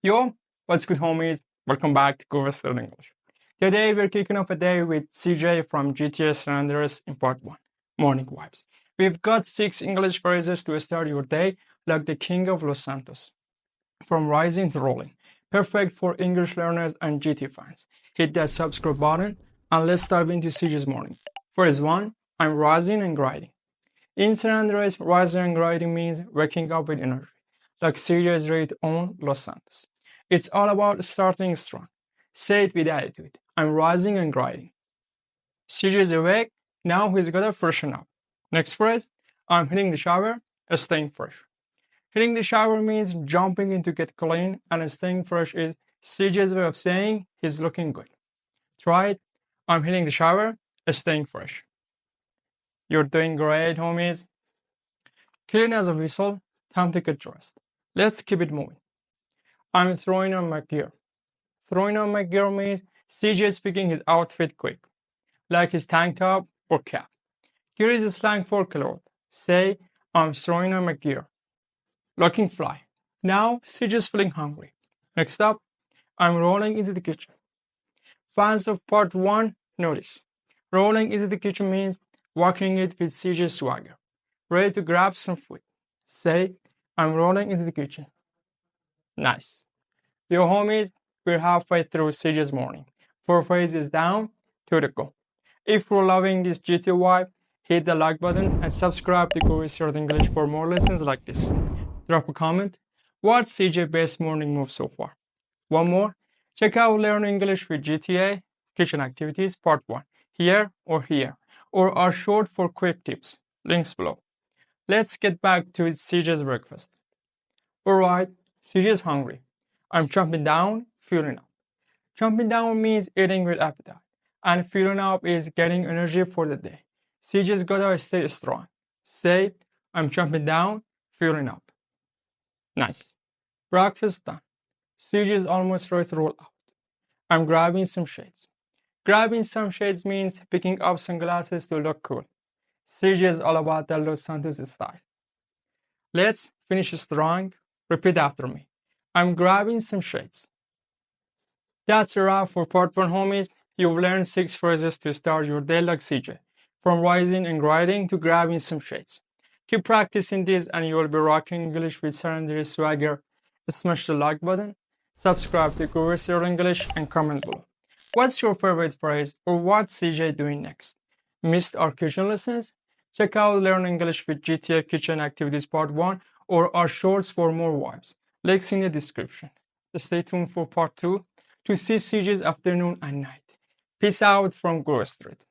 Yo, what's good homies? Welcome back to Cover Still English. Today we're kicking off a day with CJ from GTA San Andreas in part 1, Morning Vibes. We've got 6 English phrases to start your day like the king of Los Santos. From rising to rolling. Perfect for English learners and GT fans. Hit that subscribe button and let's dive into CJ's morning. Phrase 1, I'm rising and grinding. In San Andreas, rising and grinding means waking up with energy, like CJ's ready to own Los Santos. It's all about starting strong. Say it with attitude. I'm rising and grinding. CJ's awake, now he's gotta freshen up. Next phrase, I'm hitting the shower, staying fresh. Hitting the shower means jumping in to get clean, and staying fresh is CJ's way of saying he's looking good. Try it. I'm hitting the shower, staying fresh. You're doing great, homies. Clean as a whistle, time to get dressed. Let's keep it moving. I'm throwing on my gear. Throwing on my gear means CJ is picking his outfit quick, like his tank top or cap. Gear is a slang for clothes. Say, I'm throwing on my gear. Looking fly. Now, CJ's feeling hungry. Next up, I'm rolling into the kitchen. Fans of part 1, notice. Rolling into the kitchen means walking it with CJ's swagger. Ready to grab some food. Say, I'm rolling into the kitchen. Nice. Yo homies, we're halfway through CJ's morning. 4 phrases down, 2 to go. If you're loving this GTA vibe, hit the like button and subscribe to Go With English for more lessons like this. Drop a comment. What's CJ's best morning move so far? One more. Check out Learn English with GTA Kitchen Activities Part 1 here, or are short for quick tips. Links below. Let's get back to CJ's breakfast. Alright, CJ's hungry. I'm chomping down, fueling up. Chomping down means eating with appetite, and fueling up is getting energy for the day. CJ's gotta stay strong. Say, I'm chomping down, fueling up. Nice. Breakfast done. CJ's almost ready to roll out. I'm grabbing some shades. Grabbing some shades means picking up sunglasses to look cool. CJ is all about the Los Santos style. Let's finish strong. Repeat after me. I'm grabbing some shades. That's a wrap for part 1, homies. You've learned 6 phrases to start your day like CJ. From rising and grinding to grabbing some shades. Keep practicing this and you'll be rocking English with San Andreas swagger. Smash the like button, subscribe to Go With English, and comment below. What's your favorite phrase or what's CJ doing next? Missed our kitchen lessons? Check out Learn English with GTA Kitchen Activities Part 1 or our shorts for more vibes. Links in the description. Stay tuned for Part 2 to see CJ's afternoon and night. Peace out from Grove Street.